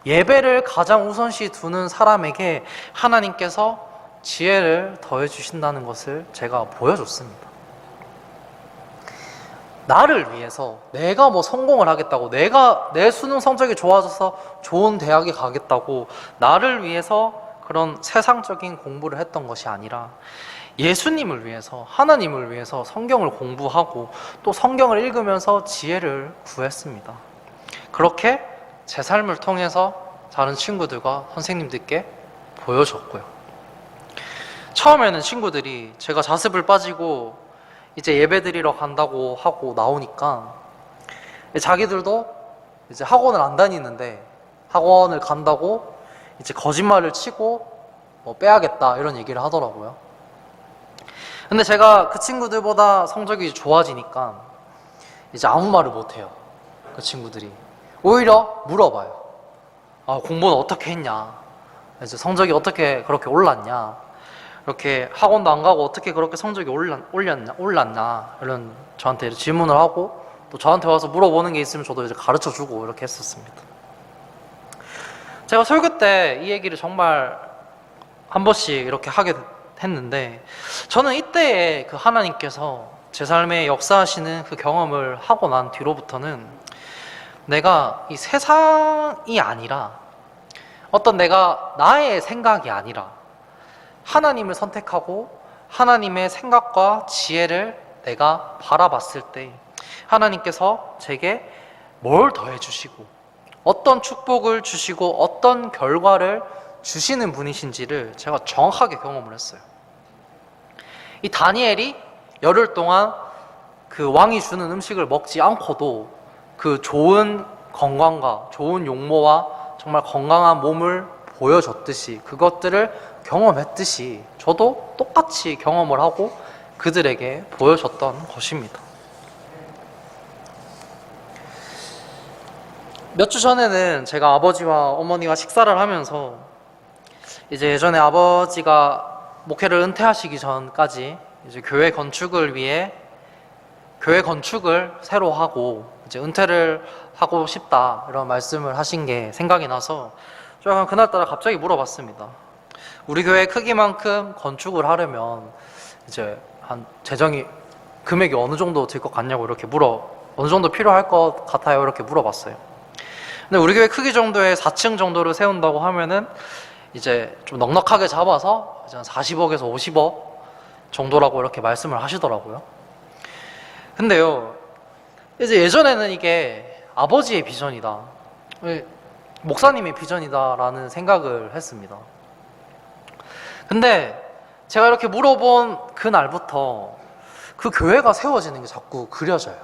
예배를 가장 우선시 두는 사람에게 하나님께서 지혜를 더해 주신다는 것을 제가 보여줬습니다. 나를 위해서 내가 뭐 성공을 하겠다고, 내가 내 수능 성적이 좋아져서 좋은 대학에 가겠다고 나를 위해서 그런 세상적인 공부를 했던 것이 아니라 예수님을 위해서, 하나님을 위해서 성경을 공부하고 또 성경을 읽으면서 지혜를 구했습니다. 그렇게 제 삶을 통해서 다른 친구들과 선생님들께 보여줬고요. 처음에는 친구들이 제가 자습을 빠지고 이제 예배 드리러 간다고 하고 나오니까 자기들도 이제 학원을 안 다니는데 학원을 간다고 이제 거짓말을 치고 뭐 빼야겠다 이런 얘기를 하더라고요. 근데 제가 그 친구들보다 성적이 좋아지니까 이제 아무 말을 못해요. 그 친구들이 오히려 물어봐요. 아, 공부는 어떻게 했냐? 이제 성적이 어떻게 그렇게 올랐냐? 이렇게 학원도 안 가고 어떻게 그렇게 성적이 올랐냐? 이런 저한테 질문을 하고 또 저한테 와서 물어보는 게 있으면 저도 이제 가르쳐 주고 이렇게 했었습니다. 제가 설교 때 이 얘기를 정말 한 번씩 이렇게 하게 했는데 저는 이때에 그 하나님께서 제 삶에 역사하시는 그 경험을 하고 난 뒤로부터는 내가 이 세상이 아니라 어떤 내가 나의 생각이 아니라 하나님을 선택하고 하나님의 생각과 지혜를 내가 바라봤을 때 하나님께서 제게 뭘 더해 주시고 어떤 축복을 주시고 어떤 결과를 주시는 분이신지를 제가 정확하게 경험을 했어요. 이 다니엘이 열흘 동안 그 왕이 주는 음식을 먹지 않고도 그 좋은 건강과 좋은 용모와 정말 건강한 몸을 보여줬듯이 그것들을 경험했듯이 저도 똑같이 경험을 하고 그들에게 보여줬던 것입니다. 몇 주 전에는 제가 아버지와 어머니와 식사를 하면서 이제 예전에 아버지가 목회를 은퇴하시기 전까지 이제 교회 건축을 위해 교회 건축을 새로 하고 이제 은퇴를 하고 싶다 이런 말씀을 하신 게 생각이 나서 제가 그날따라 갑자기 물어봤습니다. 우리 교회 크기만큼 건축을 하려면 이제 한 재정이 금액이 어느 정도 들 것 같냐고 이렇게 어느 정도 필요할 것 같아요 이렇게 물어봤어요. 근데 우리 교회 크기 정도의 4층 정도를 세운다고 하면은 이제 좀 넉넉하게 잡아서 이제 한 40억에서 50억 정도라고 이렇게 말씀을 하시더라고요. 근데요, 이제 예전에는 이게 아버지의 비전이다, 목사님의 비전이다라는 생각을 했습니다. 근데 제가 이렇게 물어본 그날부터 그 교회가 세워지는 게 자꾸 그려져요.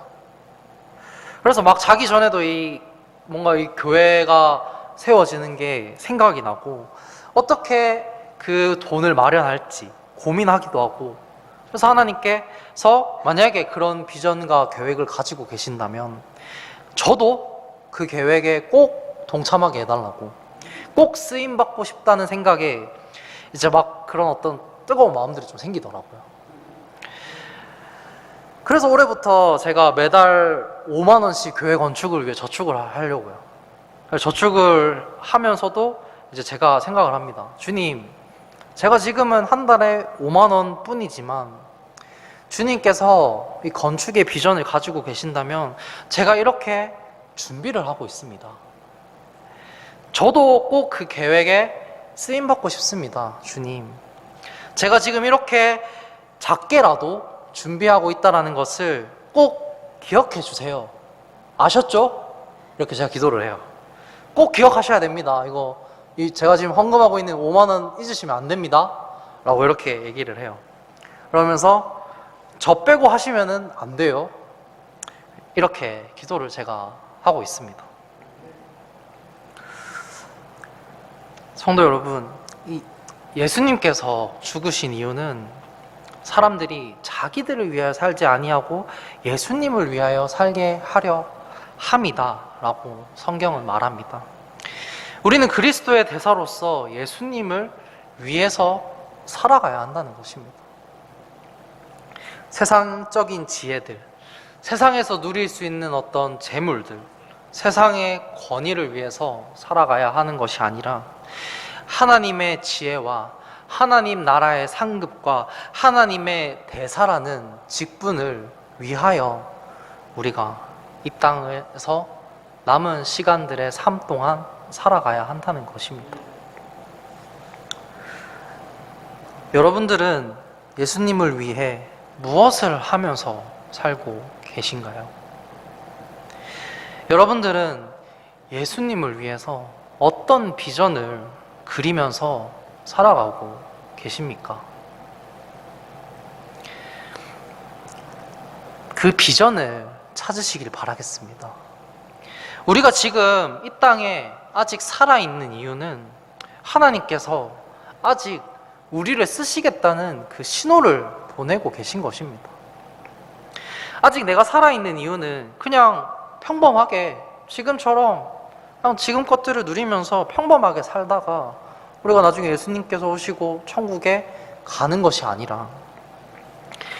그래서 막 자기 전에도 뭔가 이 교회가 세워지는 게 생각이 나고 어떻게 그 돈을 마련할지 고민하기도 하고, 그래서 하나님께서 만약에 그런 비전과 계획을 가지고 계신다면 저도 그 계획에 꼭 동참하게 해달라고, 꼭 쓰임받고 싶다는 생각에 이제 막 그런 어떤 뜨거운 마음들이 좀 생기더라고요. 그래서 올해부터 제가 매달 5만 원씩 교회 건축을 위해 저축을 하려고요. 저축을 하면서도 이제 제가 생각을 합니다. 주님, 제가 지금은 한 달에 5만 원 뿐이지만 주님께서 이 건축의 비전을 가지고 계신다면 제가 이렇게 준비를 하고 있습니다. 저도 꼭 그 계획에 쓰임받고 싶습니다. 주님, 제가 지금 이렇게 작게라도 준비하고 있다는 것을 꼭 기억해 주세요. 아셨죠? 이렇게 제가 기도를 해요. 꼭 기억하셔야 됩니다. 제가 지금 헌금하고 있는 5만 원 잊으시면 안 됩니다 라고 이렇게 얘기를 해요. 그러면서 저 빼고 하시면은 안 돼요, 이렇게 기도를 제가 하고 있습니다. 성도 여러분, 예수님께서 죽으신 이유는 사람들이 자기들을 위하여 살지 아니하고 예수님을 위하여 살게 하려 함이다 라고 성경은 말합니다. 우리는 그리스도의 대사로서 예수님을 위해서 살아가야 한다는 것입니다. 세상적인 지혜들, 세상에서 누릴 수 있는 어떤 재물들, 세상의 권위를 위해서 살아가야 하는 것이 아니라 하나님의 지혜와 하나님 나라의 상급과 하나님의 대사라는 직분을 위하여 우리가 이 땅에서 남은 시간들의 삶 동안 살아가야 한다는 것입니다. 여러분들은 예수님을 위해 무엇을 하면서 살고 계신가요? 여러분들은 예수님을 위해서 어떤 비전을 그리면서 살아가고 계십니까? 그 비전을 찾으시길 바라겠습니다. 우리가 지금 이 땅에 아직 살아있는 이유는 하나님께서 아직 우리를 쓰시겠다는 그 신호를 보내고 계신 것입니다. 아직 내가 살아있는 이유는 그냥 평범하게 지금처럼 그냥 지금 것들을 누리면서 평범하게 살다가 우리가 나중에 예수님께서 오시고 천국에 가는 것이 아니라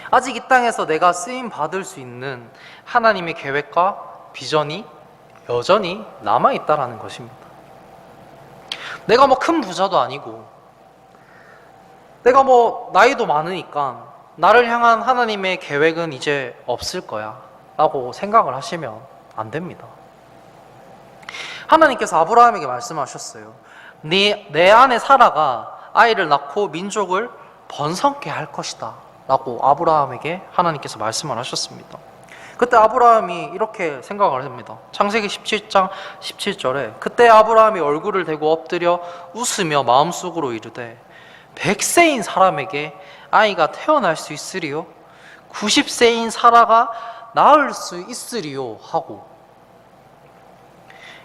아직 이 땅에서 내가 쓰임 받을 수 있는 하나님의 계획과 비전이 여전히 남아있다라는 것입니다. 내가 큰 부자도 아니고 내가 나이도 많으니까 나를 향한 하나님의 계획은 이제 없을 거야 라고 생각을 하시면 안 됩니다. 하나님께서 아브라함에게 말씀하셨어요. 내 아내 사라가 아이를 낳고 민족을 번성케 할 것이다 라고 아브라함에게 하나님께서 말씀을 하셨습니다. 그때 아브라함이 이렇게 생각을 합니다. 창세기 17장 17절에 그때 아브라함이 얼굴을 대고 엎드려 웃으며 마음속으로 이르되 100세인 사람에게 아이가 태어날 수 있으리요? 90세인 사라가 낳을 수 있으리요? 하고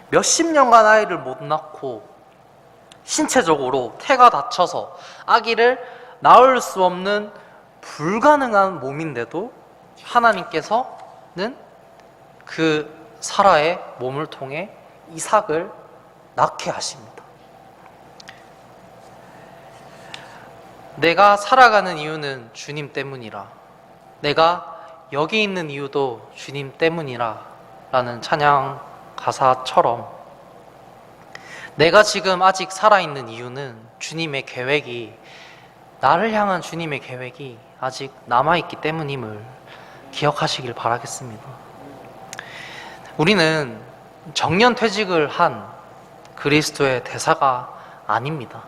몇십 년간 아이를 못 낳고 신체적으로 태가 닫혀서 아기를 낳을 수 없는 불가능한 몸인데도 하나님께서는 그 사라의 몸을 통해 이삭을 낳게 하십니다. 내가 살아가는 이유는 주님 때문이라, 내가 여기 있는 이유도 주님 때문이라 라는 찬양 가사처럼 내가 지금 아직 살아있는 이유는 주님의 계획이, 나를 향한 주님의 계획이 아직 남아있기 때문임을 기억하시길 바라겠습니다. 우리는 정년퇴직을 한 그리스도의 대사가 아닙니다.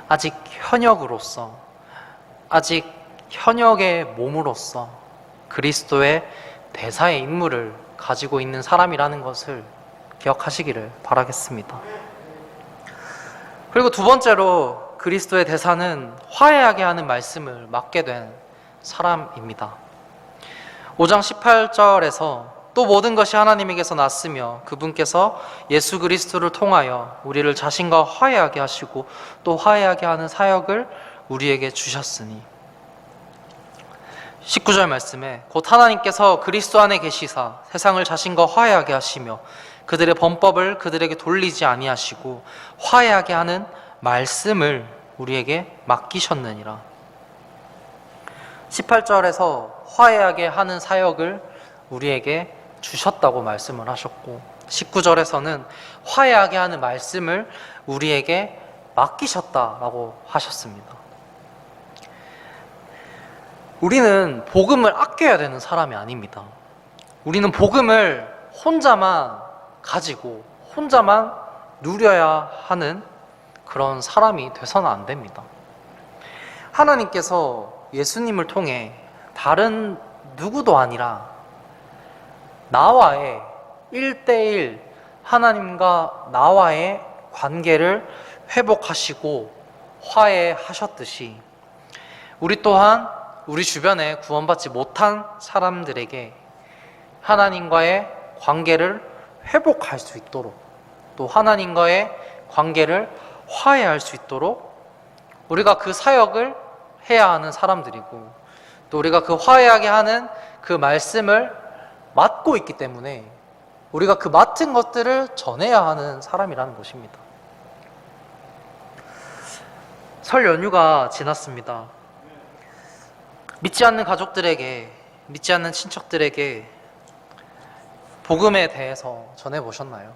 아직 현역으로서, 아직 현역의 몸으로서 그리스도의 대사의 임무를 가지고 있는 사람이라는 것을 기억하시기를 바라겠습니다. 그리고 두 번째로 그리스도의 대사는 화해하게 하는 말씀을 맡게 된 사람입니다. 5장 18절에서 또 모든 것이 하나님에게서 났으며 그분께서 예수 그리스도를 통하여 우리를 자신과 화해하게 하시고 또 화해하게 하는 사역을 우리에게 주셨으니, 19절 말씀에 곧 하나님께서 그리스도 안에 계시사 세상을 자신과 화해하게 하시며 그들의 범법을 그들에게 돌리지 아니하시고 화해하게 하는 말씀을 우리에게 맡기셨느니라. 18절에서 화해하게 하는 사역을 우리에게 주셨다고 말씀을 하셨고, 19절에서는 화해하게 하는 말씀을 우리에게 맡기셨다라고 하셨습니다. 우리는 복음을 아껴야 되는 사람이 아닙니다. 우리는 복음을 혼자만 가지고 혼자만 누려야 하는 그런 사람이 돼서는 안 됩니다. 하나님께서 예수님을 통해 다른 누구도 아니라 나와의 1대1 하나님과 나와의 관계를 회복하시고 화해하셨듯이 우리 또한 우리 주변에 구원받지 못한 사람들에게 하나님과의 관계를 회복할 수 있도록, 또 하나님과의 관계를 화해할 수 있도록 우리가 그 사역을 해야 하는 사람들이고, 또 우리가 그 화해하게 하는 그 말씀을 맡고 있기 때문에 우리가 그 맡은 것들을 전해야 하는 사람이라는 것입니다. 설 연휴가 지났습니다. 믿지 않는 가족들에게, 믿지 않는 친척들에게 복음에 대해서 전해보셨나요?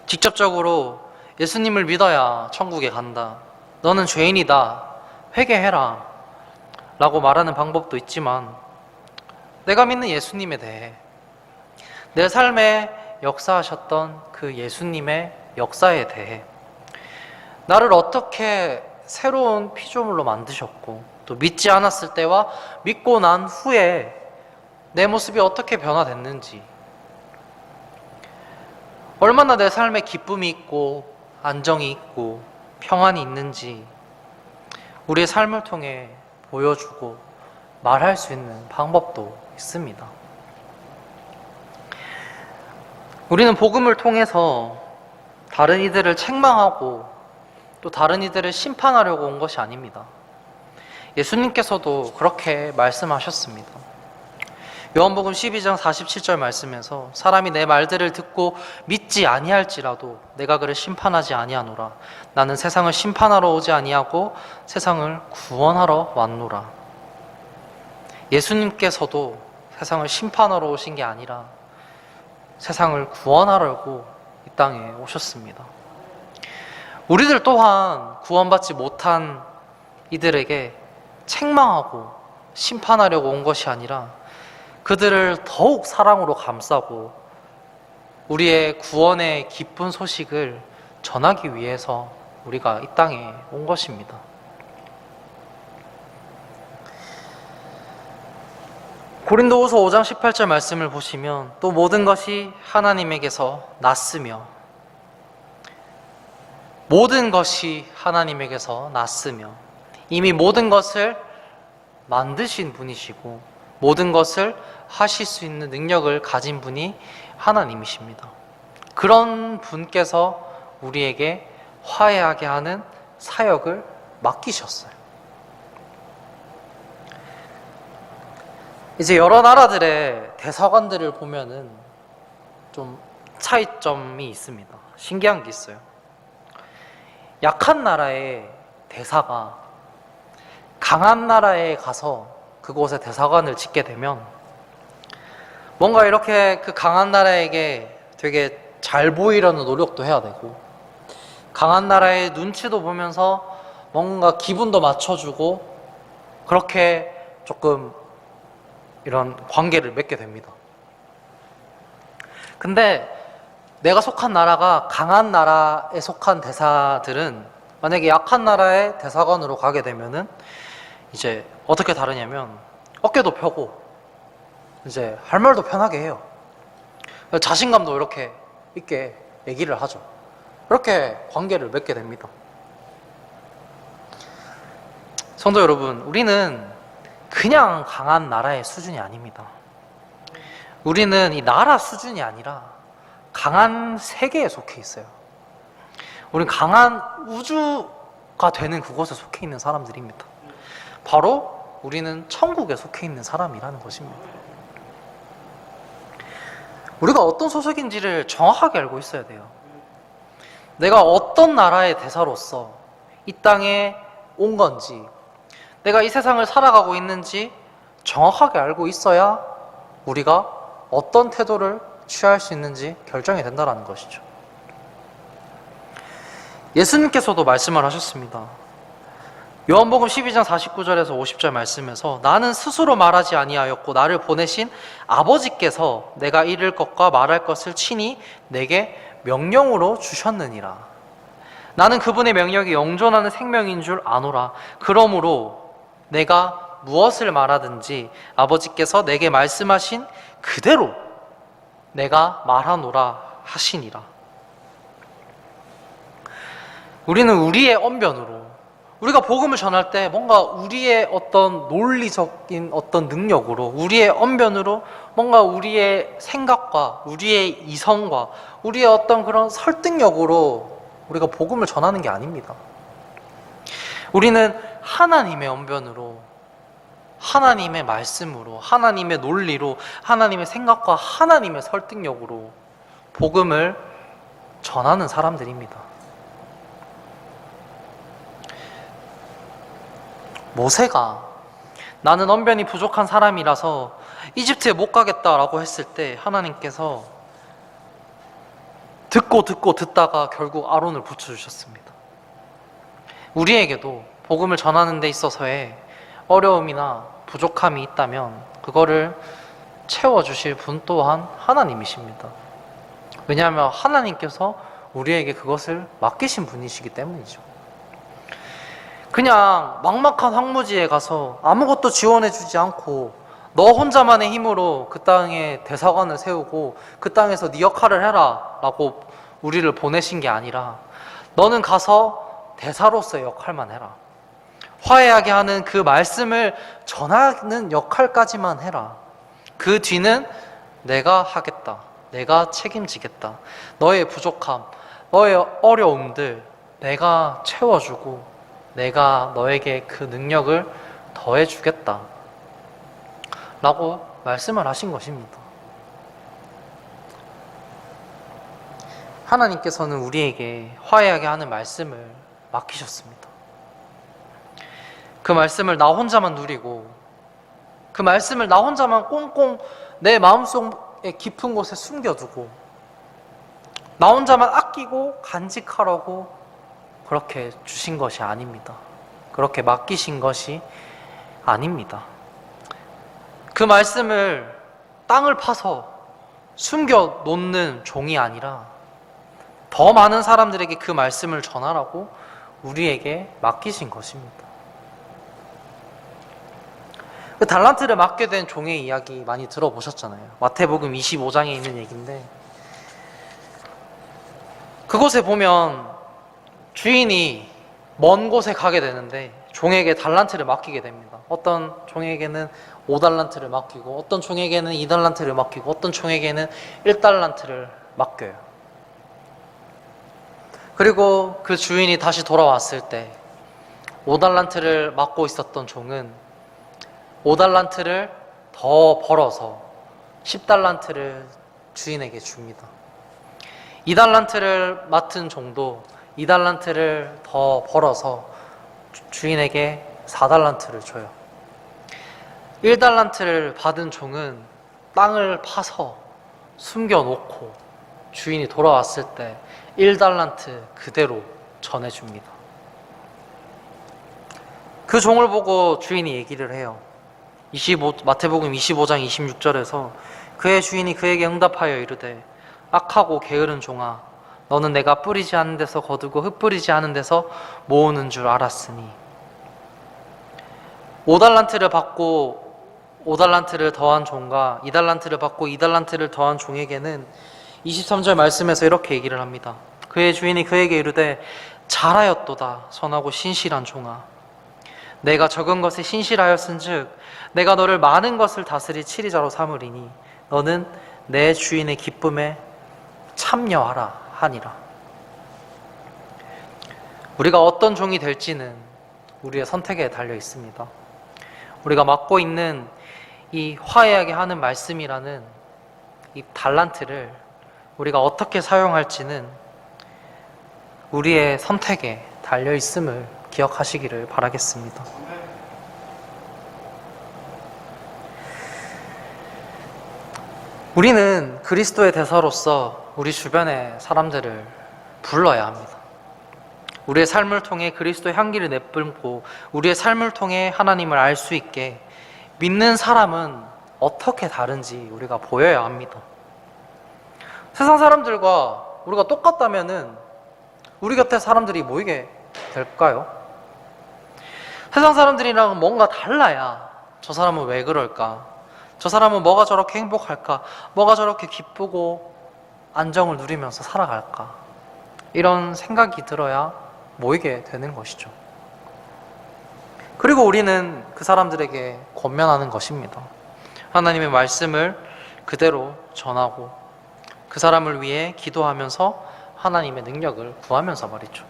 직접적으로 예수님을 믿어야 천국에 간다, 너는 죄인이다, 회개해라 라고 말하는 방법도 있지만, 내가 믿는 예수님에 대해, 내 삶에 역사하셨던 그 예수님의 역사에 대해, 나를 어떻게 새로운 피조물로 만드셨고, 또 믿지 않았을 때와 믿고 난 후에 내 모습이 어떻게 변화됐는지, 얼마나 내 삶에 기쁨이 있고 안정이 있고 평안이 있는지 우리의 삶을 통해 보여주고 말할 수 있는 방법도 있습니다. 우리는 복음을 통해서 다른 이들을 책망하고 또 다른 이들을 심판하려고 온 것이 아닙니다. 예수님께서도 그렇게 말씀하셨습니다. 요한복음 12장 47절 말씀에서 사람이 내 말들을 듣고 믿지 아니할지라도 내가 그를 심판하지 아니하노라. 나는 세상을 심판하러 오지 아니하고 세상을 구원하러 왔노라. 예수님께서도 세상을 심판하러 오신 게 아니라 세상을 구원하려고 이 땅에 오셨습니다. 우리들 또한 구원받지 못한 이들에게 책망하고 심판하려고 온 것이 아니라 그들을 더욱 사랑으로 감싸고 우리의 구원의 기쁜 소식을 전하기 위해서 우리가 이 땅에 온 것입니다. 고린도후서 5장 18절 말씀을 보시면 또 모든 것이 하나님에게서 났으며, 모든 것이 하나님에게서 났으며, 이미 모든 것을 만드신 분이시고 모든 것을 하실 수 있는 능력을 가진 분이 하나님이십니다. 그런 분께서 우리에게 화해하게 하는 사역을 맡기셨어요. 이제 여러 나라들의 대사관들을 보면은 좀 차이점이 있습니다. 신기한 게 있어요. 약한 나라의 대사가 강한 나라에 가서 그곳에 대사관을 짓게 되면 뭔가 이렇게 그 강한 나라에게 되게 잘 보이려는 노력도 해야 되고, 강한 나라의 눈치도 보면서 뭔가 기분도 맞춰주고, 그렇게 조금 이런 관계를 맺게 됩니다. 근데 내가 속한 나라가 강한 나라에 속한 대사들은 만약에 약한 나라의 대사관으로 가게 되면은 이제 어떻게 다르냐면 어깨도 펴고 이제 할 말도 편하게 해요. 자신감도 이렇게 있게 얘기를 하죠. 그렇게 관계를 맺게 됩니다. 성도 여러분, 우리는 그냥 강한 나라의 수준이 아닙니다. 우리는 이 나라 수준이 아니라 강한 세계에 속해 있어요. 우리는 강한 우주가 되는 그곳에 속해 있는 사람들입니다. 바로 우리는 천국에 속해 있는 사람이라는 것입니다. 우리가 어떤 소속인지를 정확하게 알고 있어야 돼요. 내가 어떤 나라의 대사로서 이 땅에 온 건지, 내가 이 세상을 살아가고 있는지 정확하게 알고 있어야 우리가 어떤 태도를 취할 수 있는지 결정이 된다는 것이죠. 예수님께서도 말씀을 하셨습니다. 요한복음 12장 49절에서 50절 말씀에서 나는 스스로 말하지 아니하였고 나를 보내신 아버지께서 내가 이를 것과 말할 것을 친히 내게 명령으로 주셨느니라. 나는 그분의 명령이 영존하는 생명인 줄 아노라. 그러므로 내가 무엇을 말하든지 아버지께서 내게 말씀하신 그대로 내가 말하노라 하시니라. 우리는 우리의 언변으로, 우리가 복음을 전할 때 뭔가 우리의 어떤 논리적인 어떤 능력으로, 우리의 언변으로 뭔가 우리의 생각과 우리의 이성과 우리의 어떤 그런 설득력으로 우리가 복음을 전하는 게 아닙니다. 우리는 하나님의 언변으로, 하나님의 말씀으로, 하나님의 논리로, 하나님의 생각과 하나님의 설득력으로 복음을 전하는 사람들입니다. 모세가 나는 언변이 부족한 사람이라서 이집트에 못 가겠다라고 했을 때 하나님께서 듣다가 결국 아론을 붙여주셨습니다. 우리에게도 복음을 전하는 데 있어서의 어려움이나 부족함이 있다면 그거를 채워주실 분 또한 하나님이십니다. 왜냐하면 하나님께서 우리에게 그것을 맡기신 분이시기 때문이죠. 그냥 막막한 황무지에 가서 아무것도 지원해주지 않고 너 혼자만의 힘으로 그 땅에 대사관을 세우고 그 땅에서 네 역할을 해라 라고 우리를 보내신 게 아니라 너는 가서 대사로서의 역할만 해라. 화해하게 하는 그 말씀을 전하는 역할까지만 해라. 그 뒤는 내가 하겠다. 내가 책임지겠다. 너의 부족함, 너의 어려움들 내가 채워주고 내가 너에게 그 능력을 더해주겠다 라고 말씀을 하신 것입니다. 하나님께서는 우리에게 화해하게 하는 말씀을 맡기셨습니다. 그 말씀을 나 혼자만 누리고 그 말씀을 나 혼자만 꽁꽁 내 마음속에 깊은 곳에 숨겨두고 나 혼자만 아끼고 간직하라고 그렇게 주신 것이 아닙니다. 그렇게 맡기신 것이 아닙니다. 그 말씀을 땅을 파서 숨겨 놓는 종이 아니라 더 많은 사람들에게 그 말씀을 전하라고 우리에게 맡기신 것입니다. 그 달란트를 맡게 된 종의 이야기 많이 들어보셨잖아요. 마태복음 25장에 있는 얘기인데 그곳에 보면 주인이 먼 곳에 가게 되는데 종에게 달란트를 맡기게 됩니다. 어떤 종에게는 5달란트를 맡기고 어떤 종에게는 2달란트를 맡기고 어떤 종에게는 1달란트를 맡겨요. 그리고 그 주인이 다시 돌아왔을 때 5달란트를 맡고 있었던 종은 5달란트를 더 벌어서 10달란트를 주인에게 줍니다. 2달란트를 맡은 종도 2달란트를 더 벌어서 주인에게 4달란트를 줘요. 1달란트를 받은 종은 땅을 파서 숨겨놓고 주인이 돌아왔을 때 1달란트 그대로 전해줍니다. 그 종을 보고 주인이 얘기를 해요. 마태복음 25장 26절에서 그의 주인이 그에게 응답하여 이르되 악하고 게으른 종아, 너는 내가 뿌리지 않은 데서 거두고 흩뿌리지 않은 데서 모으는 줄 알았으니 5달란트를 받고 5달란트를 더한 종과 2달란트를 받고 2달란트를 더한 종에게는 23절 말씀에서 이렇게 얘기를 합니다. 그의 주인이 그에게 이르되 잘하였도다 선하고 신실한 종아, 내가 적은 것에 신실하였은즉 내가 너를 많은 것을 다스릴 치리자로 삼으리니 너는 내 주인의 기쁨에 참여하라 하니라. 우리가 어떤 종이 될지는 우리의 선택에 달려 있습니다. 우리가 맡고 있는 이 화해하게 하는 말씀이라는 이 달란트를 우리가 어떻게 사용할지는 우리의 선택에 달려 있음을 기억하시기를 바라겠습니다. 우리는 그리스도의 대사로서 우리 주변의 사람들을 불러야 합니다. 우리의 삶을 통해 그리스도의 향기를 내뿜고 우리의 삶을 통해 하나님을 알 수 있게 믿는 사람은 어떻게 다른지 우리가 보여야 합니다. 세상 사람들과 우리가 똑같다면은 우리 곁에 사람들이 모이게 될까요? 세상 사람들이랑 뭔가 달라야 저 사람은 왜 그럴까? 저 사람은 뭐가 저렇게 행복할까? 뭐가 저렇게 기쁘고 안정을 누리면서 살아갈까? 이런 생각이 들어야 모이게 되는 것이죠. 그리고 우리는 그 사람들에게 권면하는 것입니다. 하나님의 말씀을 그대로 전하고 그 사람을 위해 기도하면서 하나님의 능력을 구하면서 말이죠.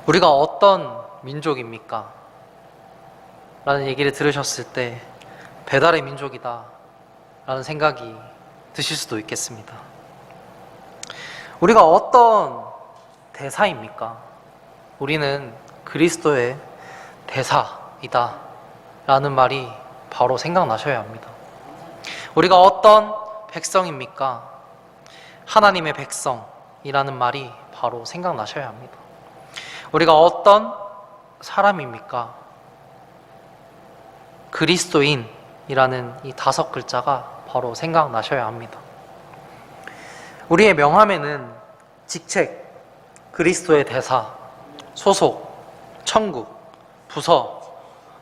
우리가 어떤 민족입니까? 라는 얘기를 들으셨을 때 배달의 민족이다 라는 생각이 드실 수도 있겠습니다. 우리가 어떤 대사입니까? 우리는 그리스도의 대사이다 라는 말이 바로 생각나셔야 합니다. 우리가 어떤 백성입니까? 하나님의 백성이라는 말이 바로 생각나셔야 합니다. 우리가 어떤 사람입니까? 그리스도인이라는 이 5글자가 바로 생각나셔야 합니다. 우리의 명함에는 직책, 그리스도의 대사, 소속, 천국, 부서,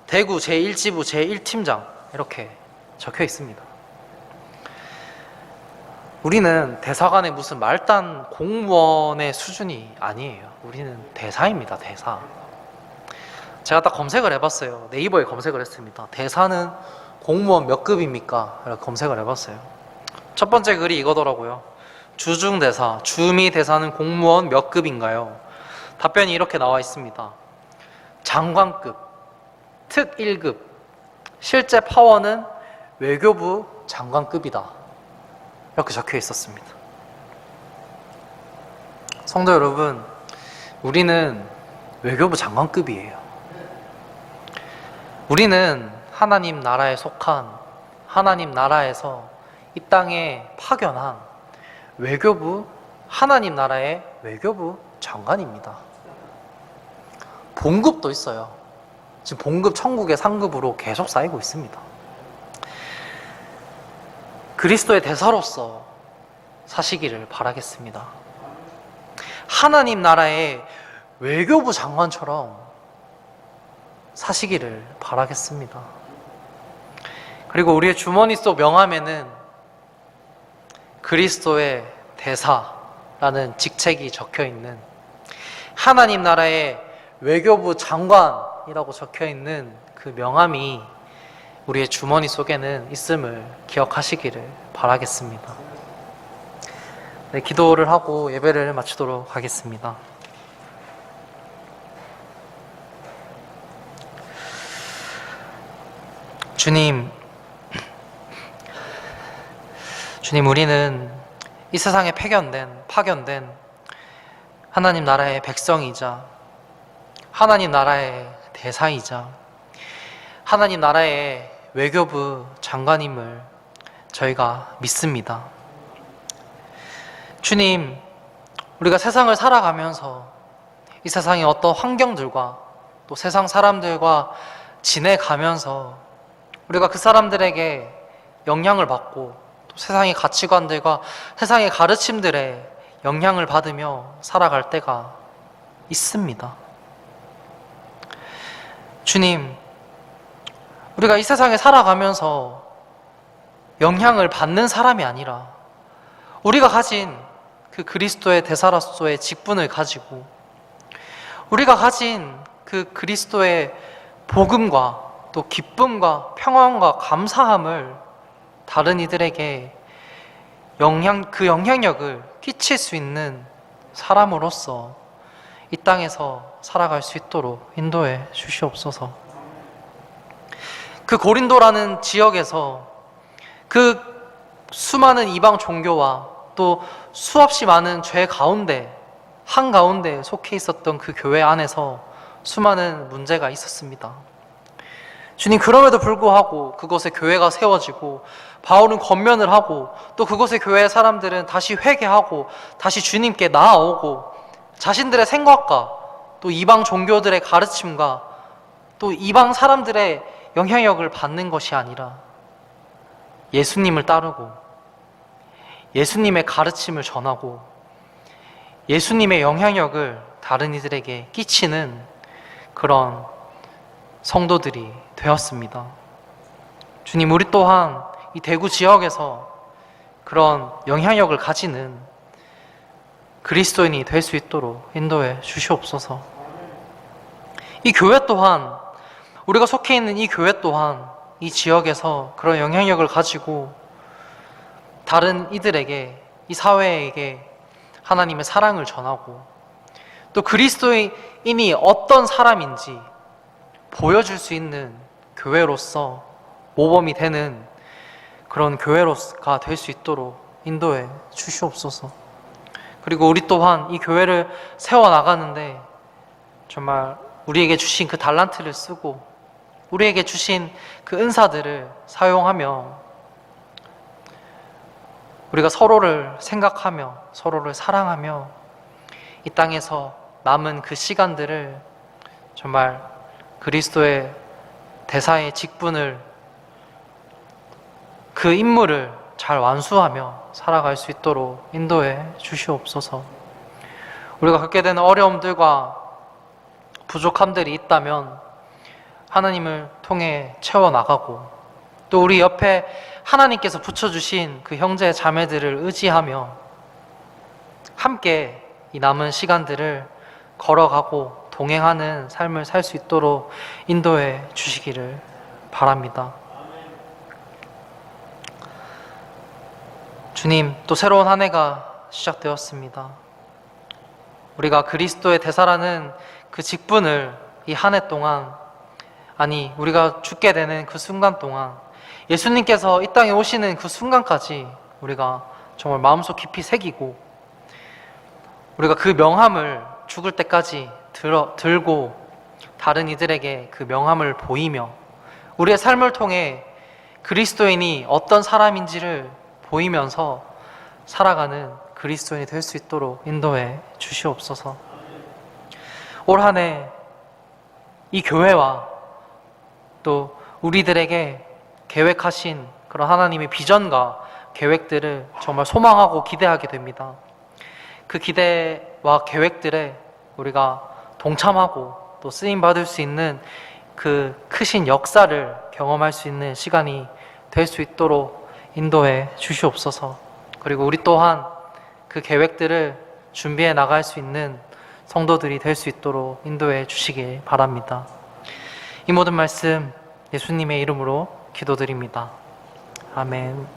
대구 제1지부 제1팀장 이렇게 적혀 있습니다. 우리는 대사관의 무슨 말단 공무원의 수준이 아니에요. 우리는 대사입니다. 대사. 제가 딱 검색을 해봤어요. 네이버에 검색을 했습니다. 대사는 공무원 몇 급입니까? 이렇게 검색을 해봤어요. 첫 번째 글이 이거더라고요. 주중대사, 주미대사는 공무원 몇 급인가요? 답변이 이렇게 나와 있습니다. 장관급, 특 1급, 실제 파워는 외교부 장관급이다. 이렇게 적혀 있었습니다. 성도 여러분, 우리는 외교부 장관급이에요. 우리는 하나님 나라에 속한, 하나님 나라에서 이 땅에 파견한 외교부, 하나님 나라의 외교부 장관입니다. 봉급도 있어요. 지금 봉급 천국의 상급으로 계속 쌓이고 있습니다. 그리스도의 대사로서 사시기를 바라겠습니다. 하나님 나라의 외교부 장관처럼 사시기를 바라겠습니다. 그리고 우리의 주머니 속 명함에는 그리스도의 대사라는 직책이 적혀 있는, 하나님 나라의 외교부 장관이라고 적혀 있는 그 명함이 우리의 주머니 속에는 있음을 기억하시기를 바라겠습니다. 네, 기도를 하고 예배를 마치도록 하겠습니다. 주님, 우리는 이 세상에 파견된 하나님 나라의 백성이자 하나님 나라의 대사이자 하나님 나라의 외교부 장관임을 저희가 믿습니다. 주님, 우리가 세상을 살아가면서 이 세상의 어떤 환경들과 또 세상 사람들과 지내가면서 우리가 그 사람들에게 영향을 받고 또 세상의 가치관들과 세상의 가르침들에 영향을 받으며 살아갈 때가 있습니다. 주님, 우리가 이 세상에 살아가면서 영향을 받는 사람이 아니라 우리가 가진 그 그리스도의 대사로서의 직분을 가지고 우리가 가진 그 그리스도의 복음과 또 기쁨과 평안과 감사함을 다른 이들에게 그 영향력을 끼칠 수 있는 사람으로서 이 땅에서 살아갈 수 있도록 인도해 주시옵소서. 그 고린도라는 지역에서 그 수많은 이방 종교와 또 수없이 많은 죄 가운데 한가운데 속해 있었던 그 교회 안에서 수많은 문제가 있었습니다. 주님, 그럼에도 불구하고 그곳에 교회가 세워지고 바울은 권면을 하고 또 그곳의 교회의 사람들은 다시 회개하고 다시 주님께 나아오고 자신들의 생각과 또 이방 종교들의 가르침과 또 이방 사람들의 영향력을 받는 것이 아니라 예수님을 따르고 예수님의 가르침을 전하고 예수님의 영향력을 다른 이들에게 끼치는 그런 성도들이 되었습니다. 주님, 우리 또한 이 대구 지역에서 그런 영향력을 가지는 그리스도인이 될 수 있도록 인도해 주시옵소서. 이 교회 또한, 우리가 속해 있는 이 교회 또한 이 지역에서 그런 영향력을 가지고 다른 이들에게, 이 사회에게 하나님의 사랑을 전하고 또 그리스도인이 어떤 사람인지 보여줄 수 있는 교회로서 모범이 되는 그런 교회가 될 수 있도록 인도해 주시옵소서. 그리고 우리 또한 이 교회를 세워나가는데 정말 우리에게 주신 그 달란트를 쓰고 우리에게 주신 그 은사들을 사용하며 우리가 서로를 생각하며 서로를 사랑하며 이 땅에서 남은 그 시간들을 정말 그리스도의 대사의 직분을, 그 임무를 잘 완수하며 살아갈 수 있도록 인도해 주시옵소서. 우리가 겪게 되는 어려움들과 부족함들이 있다면 하나님을 통해 채워나가고 또 우리 옆에 하나님께서 붙여주신 그 형제 자매들을 의지하며 함께 이 남은 시간들을 걸어가고 동행하는 삶을 살 수 있도록 인도해 주시기를 바랍니다. 주님, 또 새로운 한 해가 시작되었습니다. 우리가 그리스도의 대사라는 그 직분을 이 한 해 동안, 아니 우리가 죽게 되는 그 순간 동안, 예수님께서 이 땅에 오시는 그 순간까지 우리가 정말 마음속 깊이 새기고 우리가 그 명함을 죽을 때까지 들고 다른 이들에게 그 명함을 보이며 우리의 삶을 통해 그리스도인이 어떤 사람인지를 보이면서 살아가는 그리스도인이 될 수 있도록 인도해 주시옵소서. 올 한 해 이 교회와 또 우리들에게 계획하신 그런 하나님의 비전과 계획들을 정말 소망하고 기대하게 됩니다. 그 기대와 계획들에 우리가 동참하고 또 쓰임받을 수 있는 그 크신 역사를 경험할 수 있는 시간이 될 수 있도록 인도해 주시옵소서. 그리고 우리 또한 그 계획들을 준비해 나갈 수 있는 성도들이 될 수 있도록 인도해 주시길 바랍니다. 이 모든 말씀 예수님의 이름으로 기도드립니다. 아멘.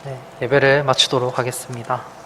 네, 예배를 마치도록 하겠습니다.